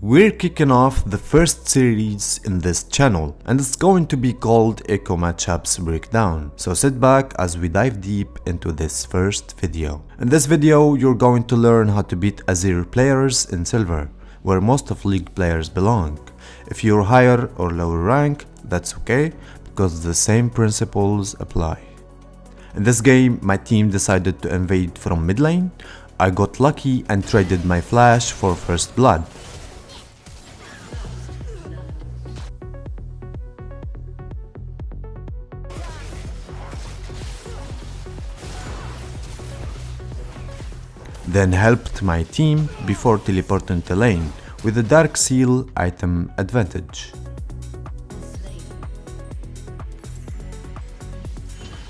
We're kicking off the first series in this channel, and it's going to be called Echo Matchups Breakdown. So sit back as we dive deep into this first video. In this video, you're going to learn how to beat Azir players in Silver, where most of League players belong. If you're higher or lower rank, that's okay, because the same principles apply. In this game, my team decided to invade from mid lane. I got lucky and traded my flash for first blood. Then helped my team before teleporting to lane with a Dark Seal item advantage.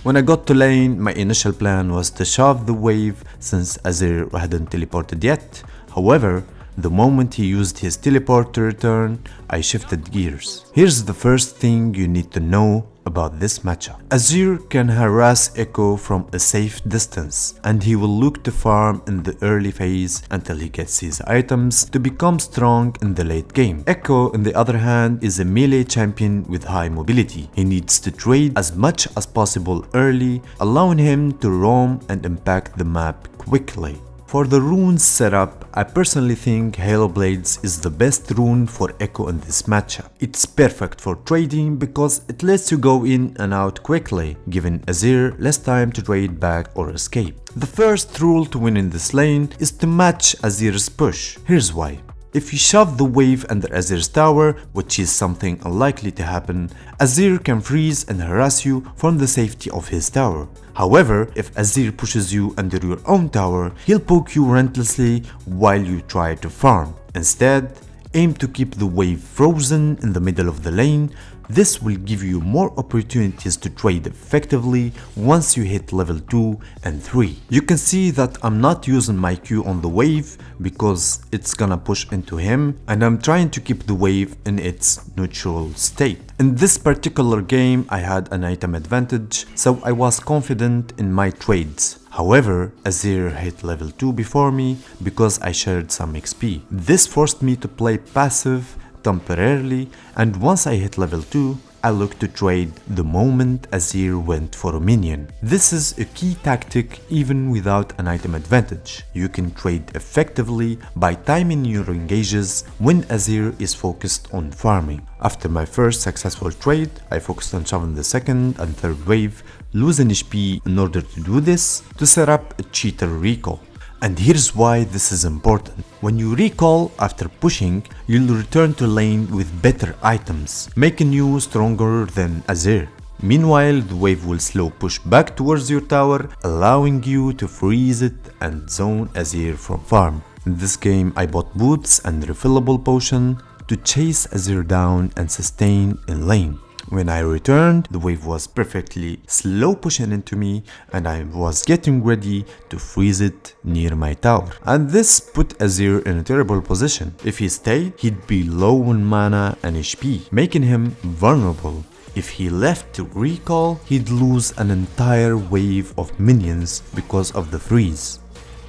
When I got to lane, my initial plan was to shove the wave since Azir hadn't teleported yet. However, the moment he used his teleport to return, I shifted gears. Here's the first thing you need to know about this matchup. Azir can harass Echo from a safe distance, and he will look to farm in the early phase until he gets his items to become strong in the late game. Echo, on the other hand, is a melee champion with high mobility. He needs to trade as much as possible early, allowing him to roam and impact the map quickly. For the runes setup, I personally think Halo Blades is the best rune for Echo in this matchup. It's perfect for trading because it lets you go in and out quickly, giving Azir less time to trade back or escape. The first rule to win in this lane is to match Azir's push. Here's why. If you shove the wave under Azir's tower, which is something unlikely to happen, Azir can freeze and harass you from the safety of his tower. However, if Azir pushes you under your own tower, he'll poke you relentlessly while you try to farm. Instead, aim to keep the wave frozen in the middle of the lane. This will give you more opportunities to trade effectively once you hit level 2 and 3. You can see that I'm not using my Q on the wave because it's gonna push into him, and I'm trying to keep the wave in its neutral state. In this particular game, I had an item advantage, so I was confident in my trades. However, Azir hit level 2 before me because I shared some XP. This forced me to play passive temporarily, and once I hit level 2, I looked to trade the moment Azir went for a minion. This is a key tactic even without an item advantage. You can trade effectively by timing your engages when Azir is focused on farming. After my first successful trade, I focused on shoving the second and third wave, losing HP in order to do this, to set up a cheater recall. And here's why this is important. When you recall after pushing, you'll return to lane with better items, making you stronger than Azir. Meanwhile, the wave will slow push back towards your tower, allowing you to freeze it and zone Azir from farm. In this game, I bought boots and refillable potion to chase Azir down and sustain in lane. When I returned, the wave was perfectly slow pushing into me, and I was getting ready to freeze it near my tower. And this put Azir in a terrible position. If he stayed, he'd be low on mana and HP, making him vulnerable. If he left to recall, he'd lose an entire wave of minions because of the freeze.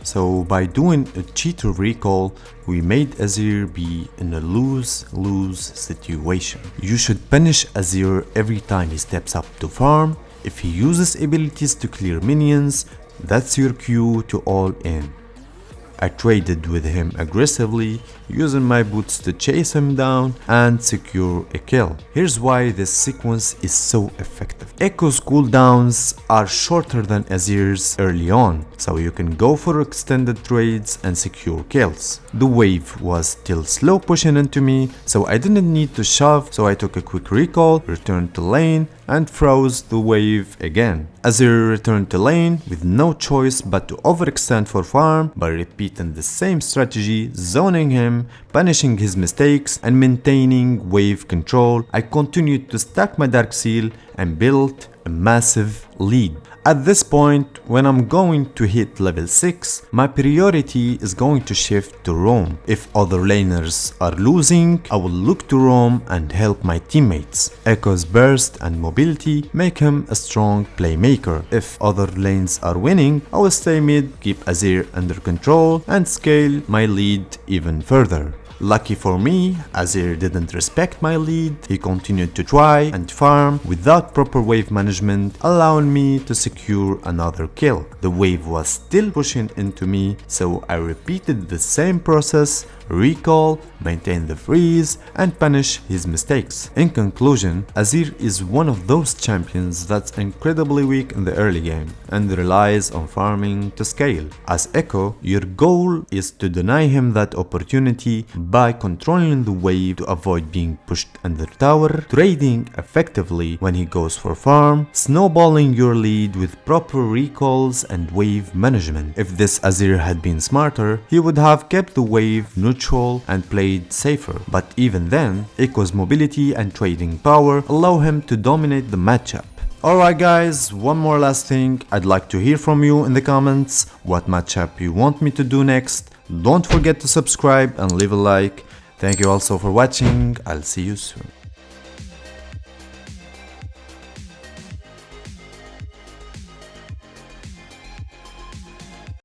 So by doing a cheater recall, we made Azir be in a lose-lose situation. You should punish Azir every time he steps up to farm. If he uses abilities to clear minions, that's your cue to all in. I traded with him aggressively, using my boots to chase him down and secure a kill. Here's why this sequence is so effective. Echo's cooldowns are shorter than Azir's early on, so you can go for extended trades and secure kills. The wave was still slow pushing into me, so I didn't need to shove, so I took a quick recall, returned to lane, and froze the wave again. Azir returned to lane with no choice but to overextend for farm by repeating the same strategy, zoning him, punishing his mistakes, and maintaining wave control. I continued to stack my Dark Seal and built a massive lead. At this point, when I'm going to hit level 6, my priority is going to shift to roam. If other laners are losing, I will look to roam and help my teammates. Echo's burst and mobility make him a strong playmaker. If other lanes are winning, I will stay mid, keep Azir under control, and scale my lead even further. Lucky for me, Azir didn't respect my lead. He continued to try and farm without proper wave management, allowing me to secure another kill. The wave was still pushing into me, so I repeated the same process, recall, maintain the freeze, and punish his mistakes. In conclusion, Azir is one of those champions that's incredibly weak in the early game and relies on farming to scale. As Echo, your goal is to deny him that opportunity by controlling the wave to avoid being pushed under tower, trading effectively when he goes for farm, snowballing your lead with proper recalls and wave management. If this Azir had been smarter, he would have kept the wave neutral and played safer, but even then, Echo's mobility and trading power allow him to dominate the matchup. Alright guys, one more last thing, I'd like to hear from you in the comments what matchup you want me to do next. Don't forget to subscribe and leave a like. Thank you also for watching, I'll see you soon.